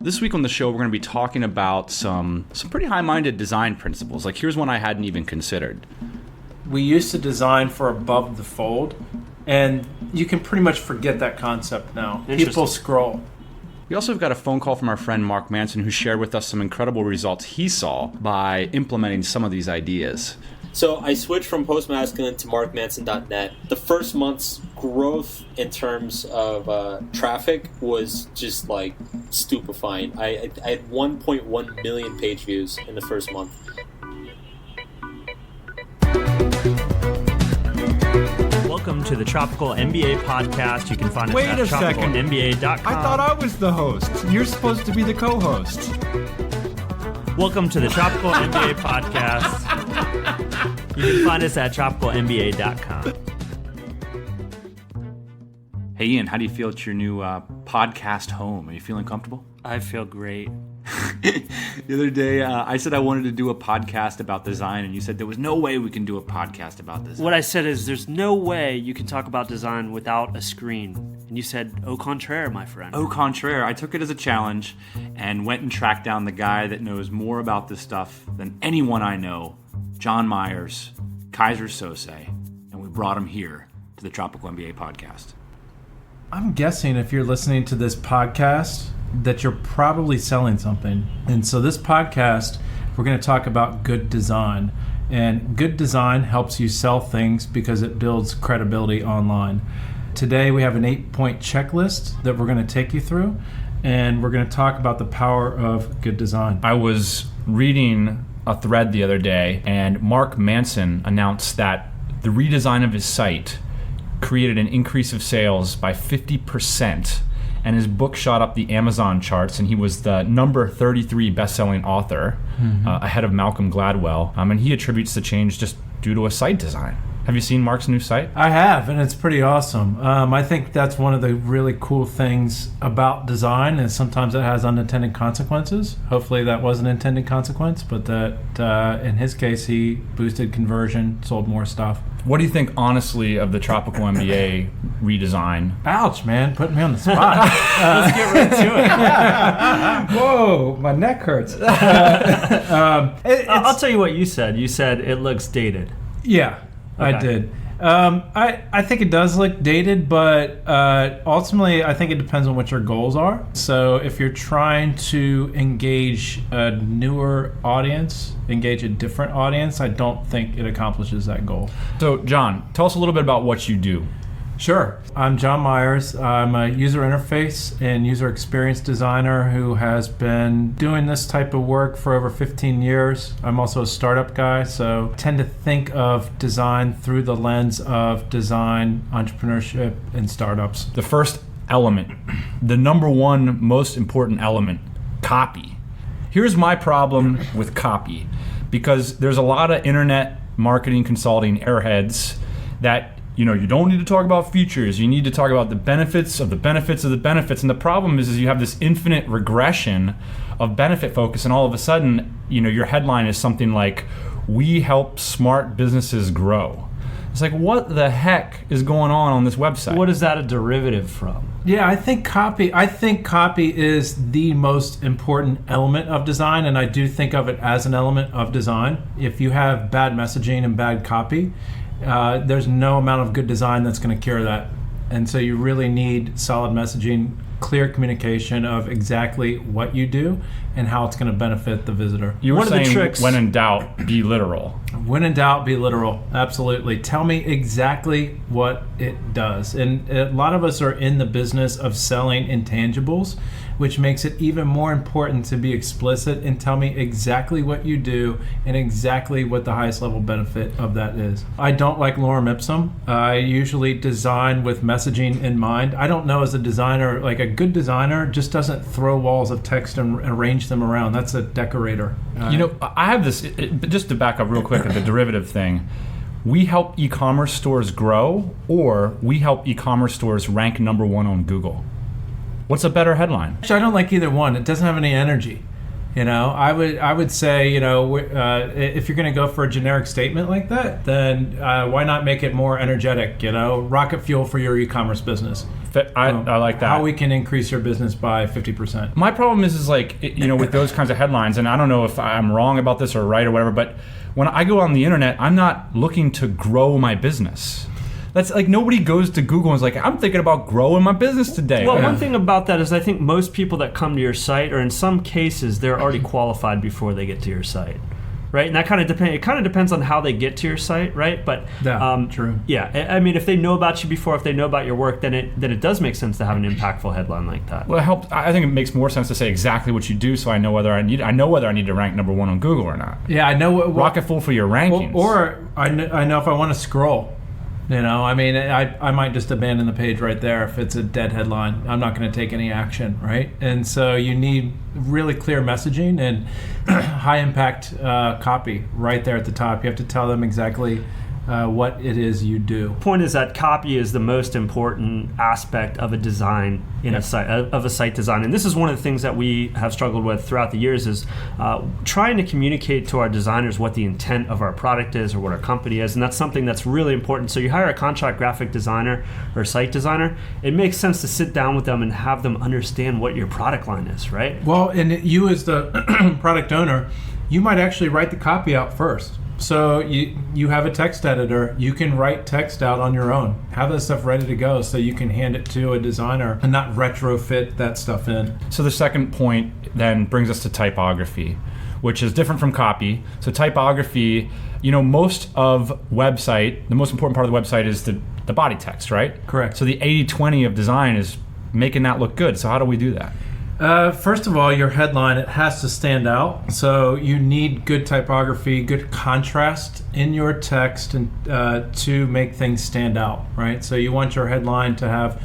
This week on the show, we're going to be talking about some pretty high-minded design principles. Like, here's one I hadn't even considered. We used to design for above the fold, and you can pretty much forget that concept now. People scroll. We also have got a phone call from our friend Mark Manson, who shared with us some incredible results he saw by implementing some of these ideas. So I switched from Postmasculine to markmanson.net. The first month's growth in terms of traffic was just like stupefying. I had 1.1 million page views in the first month. Welcome to the Tropical MBA podcast. You can find us at tropicalmba.com. I thought I was the host. You're supposed to be the co-host. Welcome to the Tropical MBA podcast. You can find us at tropicalmba.com. Hey Ian, how do you feel at your new podcast home? Are you feeling comfortable? I feel great. The other day, I said I wanted to do a podcast about design, and you said there was no way we can do a podcast about design. What I said is there's no way you can talk about design without a screen. And you said, au contraire, my friend. Au contraire. I took it as a challenge and went and tracked down the guy that knows more about this stuff than anyone I know, John Meyers, Kaiser Sose, and we brought him here to the Tropical MBA podcast. I'm guessing if you're listening to this podcast that you're probably selling something. And so this podcast, we're going to talk about good design. And good design helps you sell things because it builds credibility online. Today we have an 8-point checklist that we're going to take you through, and we're going to talk about the power of good design. I was reading a thread the other day, and Mark Manson announced that the redesign of his site created an increase of sales by 50%, and his book shot up the Amazon charts, and he was the number 33 best-selling author, ahead of Malcolm Gladwell, and he attributes the change just due to a site design. Have you seen Mark's new site? I have, and it's pretty awesome. I think that's one of the really cool things about design, is sometimes it has unintended consequences. Hopefully that was an intended consequence, but that in his case, he boosted conversion, sold more stuff. What do you think, honestly, of the Tropical MBA redesign? Ouch, man, putting me on the spot. Let's get right to it. Whoa, my neck hurts. I'll tell you what you said. You said it looks dated. Yeah. Okay. I did. I think it does look dated, but ultimately I think it depends on what your goals are. So if you're trying to engage a newer audience, engage a different audience, I don't think it accomplishes that goal. So John, tell us a little bit about what you do. Sure. I'm John Meyers. I'm a user interface and user experience designer who has been doing this type of work for over 15 years. I'm also a startup guy, so I tend to think of design through the lens of design, entrepreneurship, and startups. The first element, the number one most important element, copy. Here's my problem with copy, because there's a lot of internet marketing consulting airheads that you don't need to talk about features. You need to talk about the benefits of the benefits of the benefits. And the problem is you have this infinite regression of benefit focus, and all of a sudden, your headline is something like, "We help smart businesses grow." It's like, what the heck is going on this website? What is that a derivative from? Yeah, I think copy is the most important element of design, and I do think of it as an element of design. If you have bad messaging and bad copy, there's no amount of good design that's going to cure that. And so you really need solid messaging, clear communication of exactly what you do and how it's going to benefit the visitor. You were saying, when in doubt, be literal. When in doubt, be literal. Absolutely. Tell me exactly what it does. And a lot of us are in the business of selling intangibles, which makes it even more important to be explicit and tell me exactly what you do and exactly what the highest level benefit of that is. I don't like lorem ipsum. I usually design with messaging in mind. I don't know, as a designer, like a good designer just doesn't throw walls of text and arrange them around. That's a decorator. I have this, just to back up real quick at the derivative thing. We help e-commerce stores grow, or we help e-commerce stores rank number one on Google. What's a better headline? I don't like either one. It doesn't have any energy. I would say, if you're going to go for a generic statement like that, then why not make it more energetic? Rocket fuel for your e-commerce business. I like that. How we can increase your business by 50%. My problem is like, with those kinds of headlines, and I don't know if I'm wrong about this or right or whatever, but when I go on the internet, I'm not looking to grow my business. That's like nobody goes to Google and is like, I'm thinking about growing my business today. Well, one thing about that is I think most people that come to your site, or in some cases, they're already qualified before they get to your site, right? And that kind of depends. It kind of depends on how they get to your site, right? But true. Yeah, I mean, if they know about you before, if they know about your work, then it does make sense to have an impactful headline like that. Well, I think it makes more sense to say exactly what you do, so I know whether I need to rank number 1 on Google or not. Yeah, I know what rocket fuel for your rankings. Or I know if I want to scroll. I might just abandon the page right there if it's a dead headline. I'm not going to take any action, right? And so you need really clear messaging and high impact copy right there at the top. You have to tell them exactly what it is you do. The point is that copy is the most important aspect of a design in a site, of a site design. And this is one of the things that we have struggled with throughout the years is trying to communicate to our designers what the intent of our product is or what our company is. And that's something that's really important. So you hire a contract graphic designer or site designer, it makes sense to sit down with them and have them understand what your product line is, right? Well, and you as the product owner, you might actually write the copy out first. So you have a text editor, you can write text out on your own. Have that stuff ready to go so you can hand it to a designer and not retrofit that stuff in. So the second point then brings us to typography, which is different from copy. So typography, most of website, the most important part of the website is the body text, right? Correct. So the 80-20 of design is making that look good. So how do we do that? First of all, your headline, it has to stand out. So you need good typography, good contrast in your text and to make things stand out, right? So you want your headline to have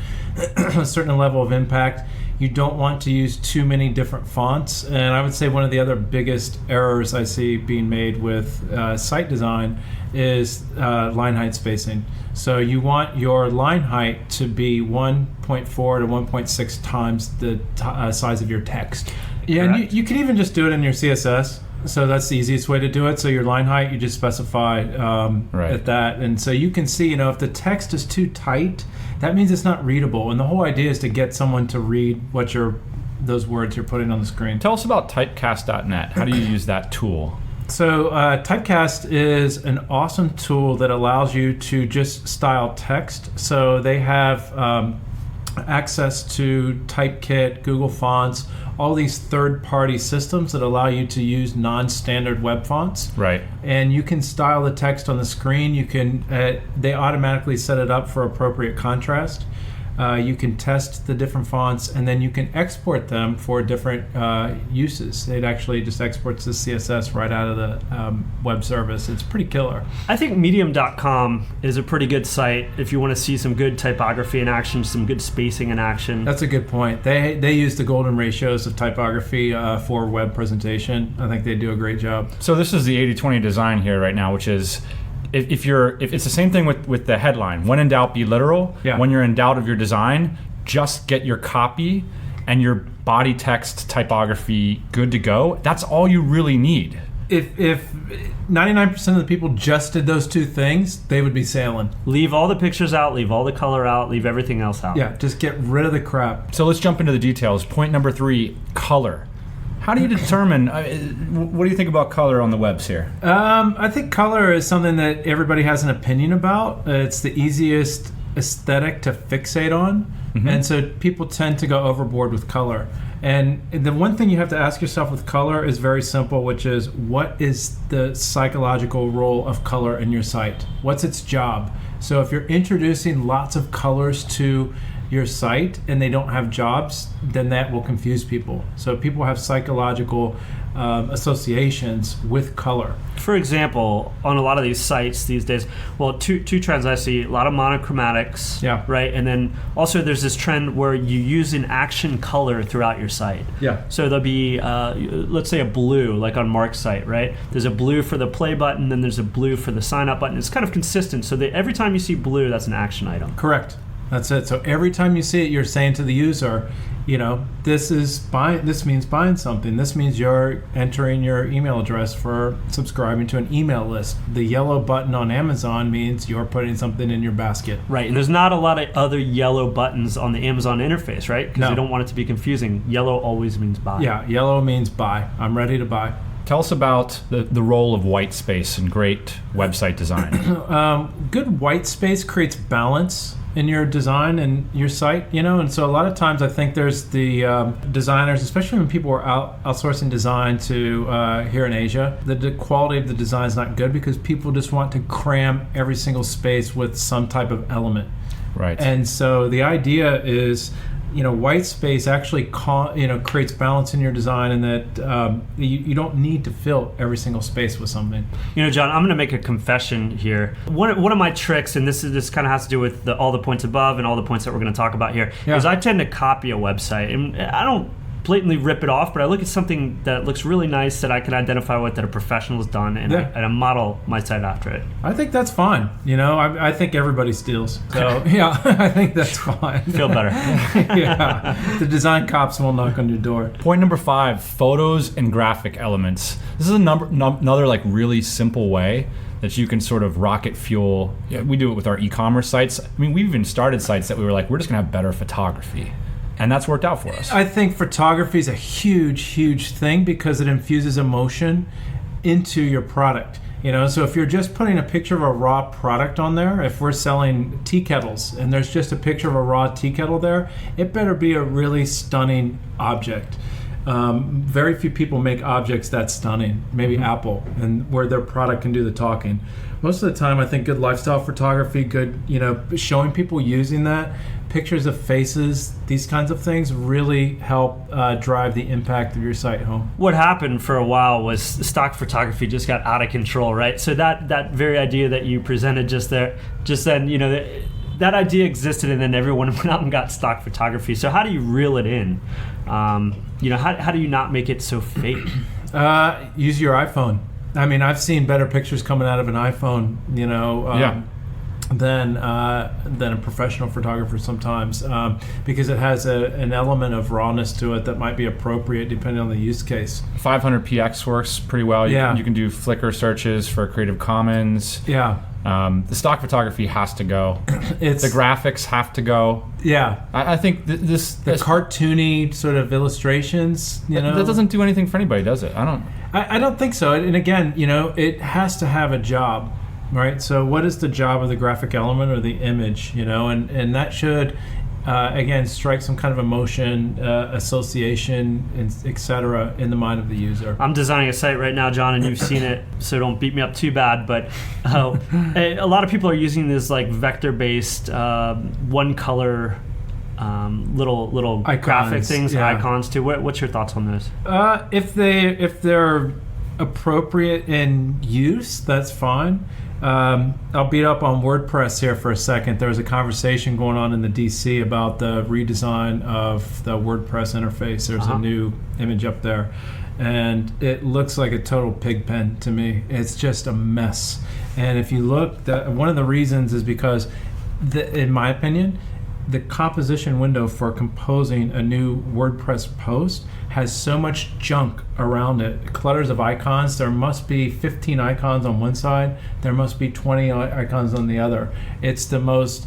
a certain level of impact. You don't want to use too many different fonts. And I would say one of the other biggest errors I see being made with site design is line height spacing. So you want your line height to be 1.4 to 1.6 times the size of your text. Yeah, and you can even just do it in your CSS. So that's the easiest way to do it. So your line height, you just specify at that. And so you can see, if the text is too tight, that means it's not readable. And the whole idea is to get someone to read what those words you're putting on the screen. Tell us about typecast.net. How do you use that tool? So Typecast is an awesome tool that allows you to just style text. So they have access to Typekit, Google Fonts, all these third-party systems that allow you to use non-standard web fonts. Right. And you can style the text on the screen. You can they automatically set it up for appropriate contrast. You can test the different fonts, and then you can export them for different uses. It actually just exports the CSS right out of the web service. It's pretty killer. I think medium.com is a pretty good site if you want to see some good typography in action, some good spacing in action. That's a good point. They use the golden ratios of typography for web presentation. I think they do a great job. So this is the 80-20 design here right now, which is if it's the same thing with the headline. When in doubt, be literal. Yeah. When you're in doubt of your design, just get your copy and your body text typography good to go. That's all you really need. If 99% of the people just did those two things, they would be sailing. Leave all the pictures out, leave all the color out, leave everything else out. Yeah, just get rid of the crap. So let's jump into the details. Point number 3, color. How do you determine, what do you think about color on the webs here? I think color is something that everybody has an opinion about. It's the easiest aesthetic to fixate on. Mm-hmm. And so people tend to go overboard with color. And the one thing you have to ask yourself with color is very simple, which is what is the psychological role of color in your site? What's its job? So if you're introducing lots of colors to your site and they don't have jobs, then that will confuse people. So people have psychological associations with color. For example, on a lot of these sites these days, well, two trends I see, a lot of monochromatics, yeah, right? And then also there's this trend where you use an action color throughout your site. Yeah. So there'll be, let's say a blue, like on Mark's site, right? There's a blue for the play button, then there's a blue for the sign up button. It's kind of consistent. So that every time you see blue, that's an action item. Correct. That's it. So every time you see it, you're saying to the user, this means buying something. This means you're entering your email address for subscribing to an email list. The yellow button on Amazon means you're putting something in your basket. Right, and there's not a lot of other yellow buttons on the Amazon interface, right? Because No. they don't want it to be confusing. Yellow always means buy. Yeah, yellow means buy. I'm ready to buy. Tell us about the role of white space in great website design. Good white space creates balance in your design and your site, and so a lot of times I think there's the designers, especially when people are outsourcing design to here in Asia, the quality of the design is not good because people just want to cram every single space with some type of element. Right. And so the idea is, white space actually creates balance in your design, and that you don't need to fill every single space with something. John, I'm going to make a confession here. One of my tricks, and this kind of has to do with all the points above and all the points that we're going to talk about here, is I tend to copy a website, and I don't blatantly rip it off, but I look at something that looks really nice that I can identify with, that a professional has done, and I model my site after it. I think that's fine. I think everybody steals. So, yeah, I think that's fine. Feel better. Yeah. The design cops will knock on your door. Point number 5, photos and graphic elements. This is another like really simple way that you can sort of rocket fuel. Yeah, we do it with our e-commerce sites. I mean, we've even started sites that we were like, we're just gonna have better photography. And that's worked out for us. I think photography is a huge, huge thing because it infuses emotion into your product. So if you're just putting a picture of a raw product on there, if we're selling tea kettles and there's just a picture of a raw tea kettle there, it better be a really stunning object. Very few people make objects that stunning. Maybe Apple, and where their product can do the talking. Most of the time, I think good lifestyle photography, good, showing people using that, pictures of faces, these kinds of things really help drive the impact of your site home. What happened for a while was stock photography just got out of control, right? So that very idea that you presented just then, that idea existed, and then everyone went out and got stock photography. So how do you reel it in? How do you not make it so fake? Use your iPhone. I mean, I've seen better pictures coming out of an iPhone, than a professional photographer sometimes, because it has an element of rawness to it that might be appropriate depending on the use case. 500px works pretty well. Yeah. You can do Flickr searches for Creative Commons. Yeah. The stock photography has to go. The graphics have to go. Yeah. I think the cartoony sort of illustrations, that doesn't do anything for anybody, does it? I don't think so. And again, it has to have a job, right? So what is the job of the graphic element or the image, and that should, again, strike some kind of emotion, association, etc. in the mind of the user. I'm designing a site right now, John, and you've seen it, so don't beat me up too bad, but a lot of people are using this like vector-based one color little icons, graphic things, icons too. What's your thoughts on those? If they're appropriate in use, that's fine. I'll beat up on WordPress here for a second. There was a conversation going on in the DC about the redesign of the WordPress interface. There's a new image up there, and it looks like a total pig pen to me. It's just a mess. And if you look, one of the reasons is because, in my opinion, the composition window for composing a new WordPress post has so much junk around it, clutters of icons. There must be 15 icons on one side, there must be 20 icons on the other. It's the most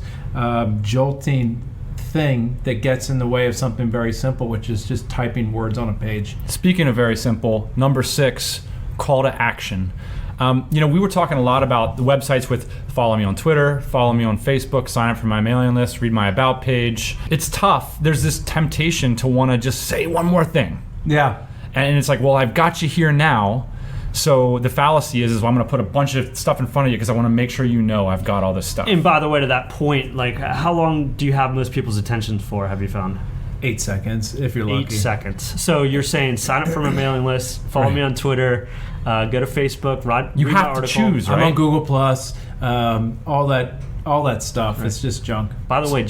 jolting thing that gets in the way of something very simple, which is just typing words on a page. Speaking of very simple, number 6, call to action. We were talking a lot about the websites with follow me on Twitter, follow me on Facebook, sign up for my mailing list, read my about page. It's tough. There's this temptation to want to just say one more thing. Yeah. And it's like, well, I've got you here now. So the fallacy is I'm going to put a bunch of stuff in front of you because I want to make sure I've got all this stuff. And by the way, to that point, like, how long do you have most people's attention for, have you found? 8 seconds, if you're lucky. 8 seconds. So you're saying sign up for my mailing list, follow me on Twitter, go to Facebook, read you my have article. to choose, right? I'm on Google Plus, all that stuff. Right. It's just junk. By the way,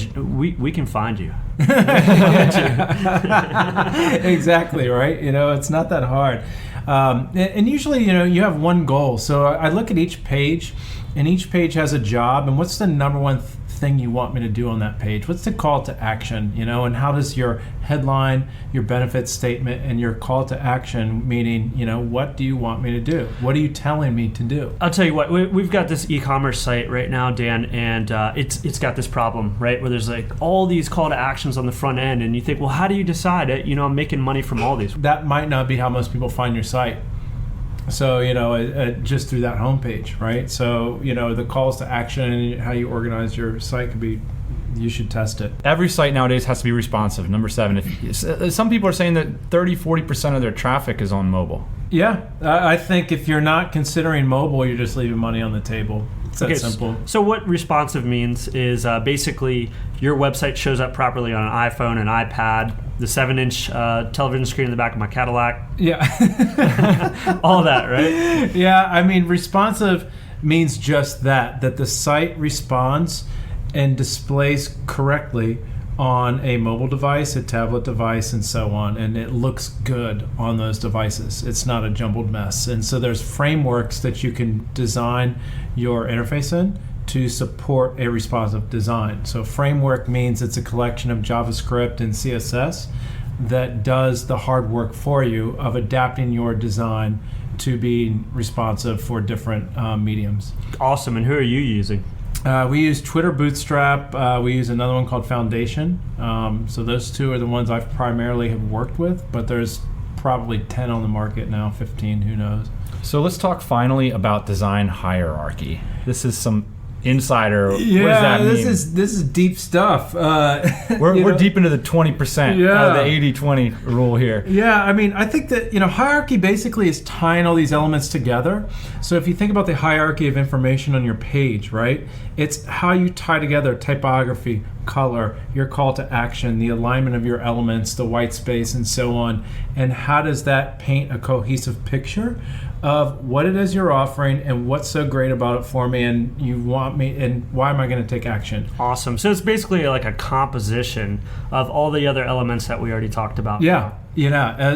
we can find you. Exactly, right? It's not that hard. And usually, you have one goal. So I look at each page, and each page has a job. And what's the number one thing you want me to do on that page? What's the call to action, and how does your headline, your benefits statement, and your call to action, meaning, what do you want me to do? What are you telling me to do? I'll tell you what, we've got this e-commerce site right now, Dan, and it's got this problem, right, where there's like all these call to actions on the front end, and you think, well, how do you decide it? I'm making money from all these. That might not be how most people find your site. So, just through that homepage, right? So, the calls to action and how you organize your site could be, you should test it. Every site nowadays has to be responsive. Number 7. Some people are saying that 30-40% of their traffic is on mobile. Yeah, I think if you're not considering mobile, you're just leaving money on the table. It's that simple. So what responsive means is basically your website shows up properly on an iPhone, an iPad, the 7-inch television screen in the back of my Cadillac. Yeah. All that, right? Yeah, I mean, responsive means just that the site responds and displays correctly on a mobile device, a tablet device, and so on, and it looks good on those devices. It's not a jumbled mess. And so there's frameworks that you can design your interface in to support a responsive design. So framework means it's a collection of JavaScript and CSS that does the hard work for you of adapting your design to be responsive for different mediums. Awesome. And who are you using? We use Twitter Bootstrap. We use another one called Foundation. So those two are the ones I've primarily have worked with, but there's probably 10 on the market now, 15, who knows. So let's talk finally about design hierarchy. This is some insider. What does that mean? This is deep stuff. We're deep into the 20% out of the 80-20 rule here. Yeah, I mean, I think that hierarchy basically is tying all these elements together. So if you think about the hierarchy of information on your page, right? It's how you tie together typography, color, your call to action, the alignment of your elements, the white space, and so on. And how does that paint a cohesive picture of what it is you're offering and what's so great about it for me, and you want me, and why am I going to take action? Awesome. So it's basically like a composition of all the other elements that we already talked about. Yeah.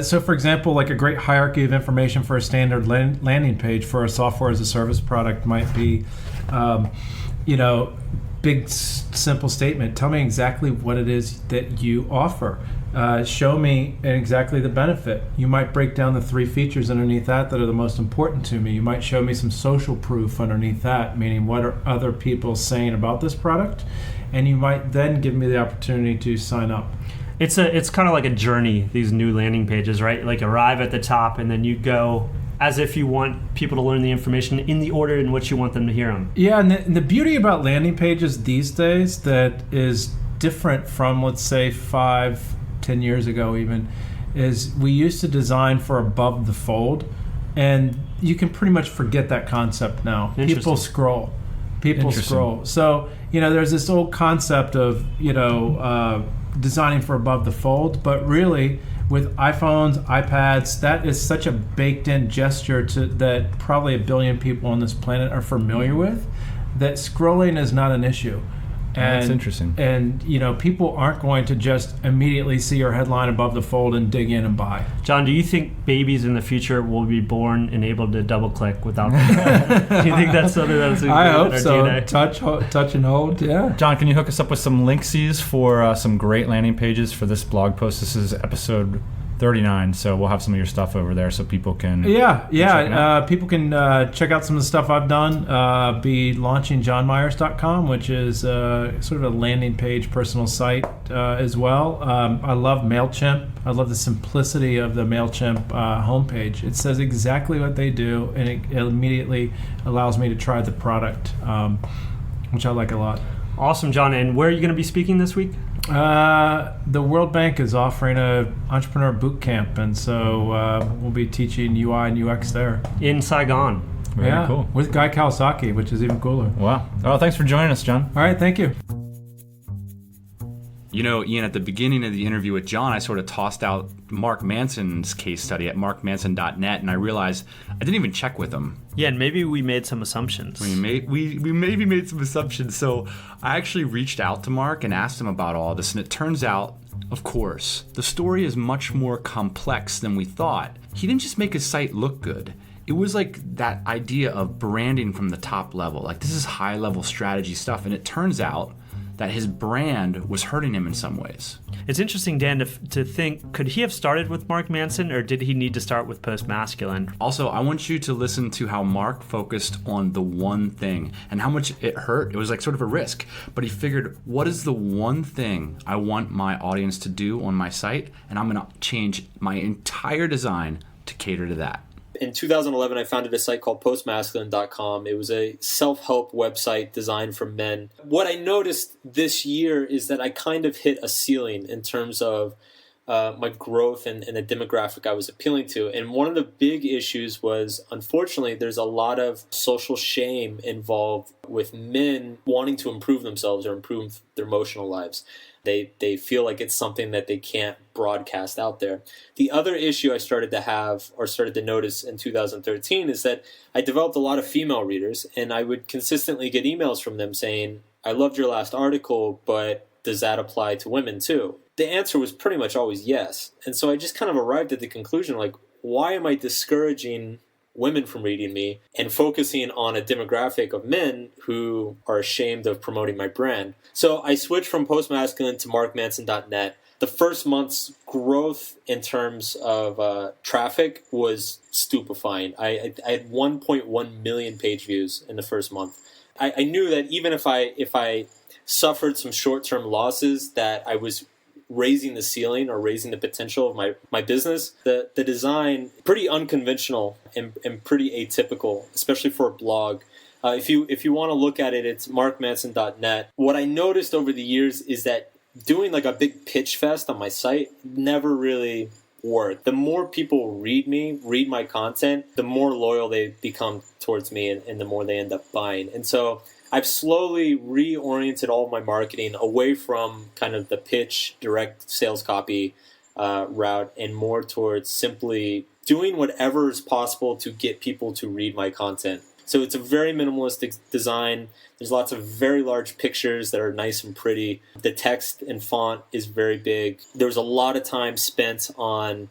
So for example, like a great hierarchy of information for a standard landing page for a software as a service product might be, big simple statement. Tell me exactly what it is that you offer. Show me exactly the benefit. You might break down the 3 features underneath that are the most important to me. You might show me some social proof underneath that, meaning what are other people saying about this product, and you might then give me the opportunity to sign up. It's kind of like a journey, these new landing pages, right? Like arrive at the top and then you go as if you want people to learn the information in the order in which you want them to hear them. Yeah, and the beauty about landing pages these days that is different from, let's say, 5-10 years ago even, is we used to design for above the fold, and you can pretty much forget that concept now. People scroll. So, there's this old concept of, designing for above the fold, but really with iPhones, iPads, that is such a baked-in gesture that probably 1 billion people on this planet are familiar with, that scrolling is not an issue. And, that's interesting. And, people aren't going to just immediately see your headline above the fold and dig in and buy. John, do you think babies in the future will be born and able to double-click without them? Do you think that's something that's in our DNA? Touch and hold, yeah. John, can you hook us up with some linksies for some great landing pages for this blog post? This is episode 39, so we'll have some of your stuff over there so people can people can check out some of the stuff I've done. Be launching johnmeyers.com, which is sort of a landing page personal site as well. I love Mailchimp. I love the simplicity of the Mailchimp homepage. It says exactly what they do, and it immediately allows me to try the product, which I like a lot. Awesome, John. And where are you going to be speaking this week? The World Bank is offering a entrepreneur boot camp, and so we'll be teaching UI and UX there. In Saigon. Very cool. With Guy Kawasaki, which is even cooler. Wow. Oh, thanks for joining us, John. All right, thank you. Ian, at the beginning of the interview with John, I sort of tossed out Mark Manson's case study at markmanson.net, and I realized I didn't even check with him. Yeah, and maybe we made some assumptions. We maybe made some assumptions. So I actually reached out to Mark and asked him about all this, and it turns out, of course, the story is much more complex than we thought. He didn't just make his site look good. It was like that idea of branding from the top level. Like, this is high-level strategy stuff, and it turns out that his brand was hurting him in some ways. It's interesting, Dan, to think, could he have started with Mark Manson, or did he need to start with Post Masculine? Also, I want you to listen to how Mark focused on the one thing and how much it hurt. It was like sort of a risk, but he figured, what is the one thing I want my audience to do on my site? And I'm going to change my entire design to cater to that. In 2011, I founded a site called postmasculine.com. It was a self-help website designed for men. What I noticed this year is that I kind of hit a ceiling in terms of my growth and the demographic I was appealing to. And one of the big issues was, unfortunately, there's a lot of social shame involved with men wanting to improve themselves or improve their emotional lives. They feel like it's something that they can't broadcast out there. The other issue I started to notice in 2013 is that I developed a lot of female readers, and I would consistently get emails from them saying, I loved your last article, but does that apply to women too? The answer was pretty much always yes. And so I just kind of arrived at the conclusion, like, why am I discouraging women from reading me and focusing on a demographic of men who are ashamed of promoting my brand? So I switched from postmasculine to markmanson.net. The first month's growth in terms of traffic was stupefying. I had 1.1 million page views in the first month. I knew that even if I suffered some short-term losses, that I was raising the ceiling or raising the potential of my business. The design, pretty unconventional and pretty atypical, especially for a blog. If you want to look at it, it's markmanson.net. What I noticed over the years is that doing like a big pitch fest on my site never really worked. The more people read my content, the more loyal they become towards me and the more they end up buying. And so I've slowly reoriented all of my marketing away from kind of the pitch, direct sales copy route and more towards simply doing whatever is possible to get people to read my content. So it's a very minimalistic design. There's lots of very large pictures that are nice and pretty. The text and font is very big. There's a lot of time spent on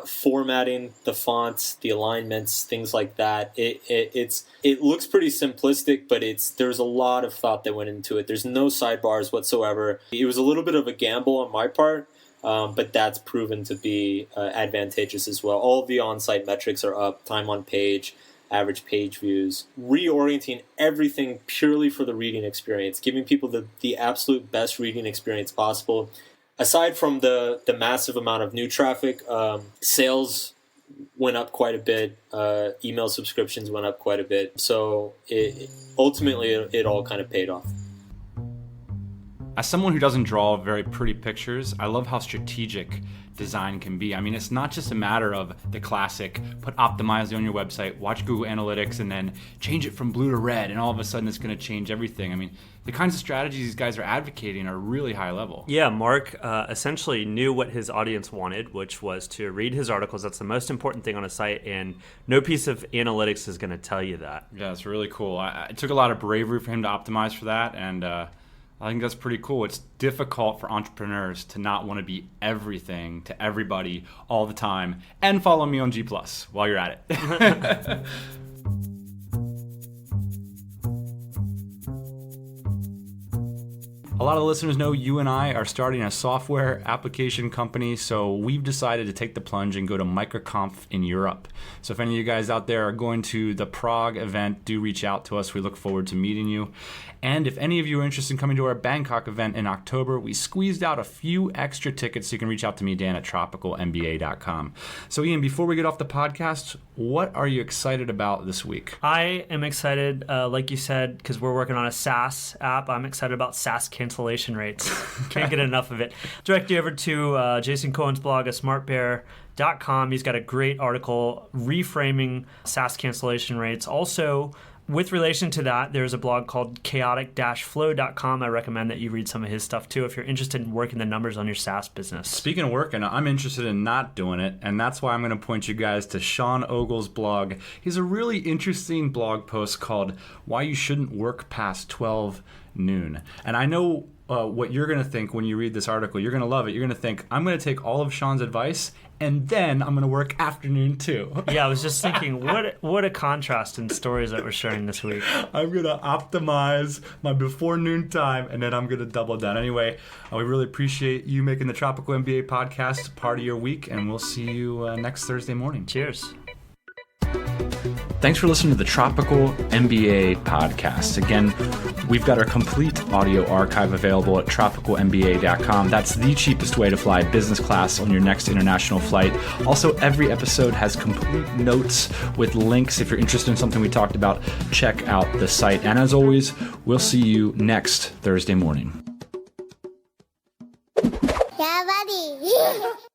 formatting the fonts, the alignments, things like that. It looks pretty simplistic, but there's a lot of thought that went into it. There's no sidebars whatsoever. It was a little bit of a gamble on my part, but that's proven to be advantageous as well. All of the on-site metrics are up, time on page, average page views, reorienting everything purely for the reading experience, giving people the absolute best reading experience possible. Aside from the massive amount of new traffic, sales went up quite a bit, email subscriptions went up quite a bit. So ultimately it all kind of paid off. As someone who doesn't draw very pretty pictures, I love how strategic design can be. I mean, it's not just a matter of the classic, put optimize on your website, watch Google Analytics, and then change it from blue to red, and all of a sudden it's going to change everything. I mean, the kinds of strategies these guys are advocating are really high level. Yeah, Mark essentially knew what his audience wanted, which was to read his articles. That's the most important thing on a site, and no piece of analytics is going to tell you that. Yeah, it's really cool. It took a lot of bravery for him to optimize for that, and I think that's pretty cool. It's difficult for entrepreneurs to not want to be everything to everybody all the time. And follow me on G+ while you're at it. A lot of the listeners know you and I are starting a software application company, so we've decided to take the plunge and go to MicroConf in Europe. So if any of you guys out there are going to the Prague event, do reach out to us. We look forward to meeting you. And if any of you are interested in coming to our Bangkok event in October, we squeezed out a few extra tickets, so you can reach out to me, Dan, at tropicalmba.com. So Ian, before we get off the podcast, what are you excited about this week? I am excited, like you said, because we're working on a SaaS app. I'm excited about SaaS cancellation rates. Can't get enough of it. Direct you over to Jason Cohen's blog, smartbear.com. He's got a great article reframing SaaS cancellation rates. Also, with relation to that, there's a blog called chaotic-flow.com. I recommend that you read some of his stuff too if you're interested in working the numbers on your SaaS business. Speaking of working, I'm interested in not doing it, and that's why I'm going to point you guys to Sean Ogle's blog. He's a really interesting blog post called Why You Shouldn't Work Past 12 Noon. And I know what you're going to think when you read this article. You're going to love it. You're going to think, I'm going to take all of Sean's advice and then I'm going to work afternoon too. Yeah, I was just thinking, what a contrast in stories that we're sharing this week. I'm going to optimize my before noon time, and then I'm going to double down. Anyway, we really appreciate you making the Tropical MBA podcast part of your week, and we'll see you next Thursday morning. Cheers. Thanks for listening to the Tropical MBA podcast. Again, we've got our complete audio archive available at tropicalmba.com. That's the cheapest way to fly business class on your next international flight. Also, every episode has complete notes with links. If you're interested in something we talked about, check out the site. And as always, we'll see you next Thursday morning. Yeah, buddy.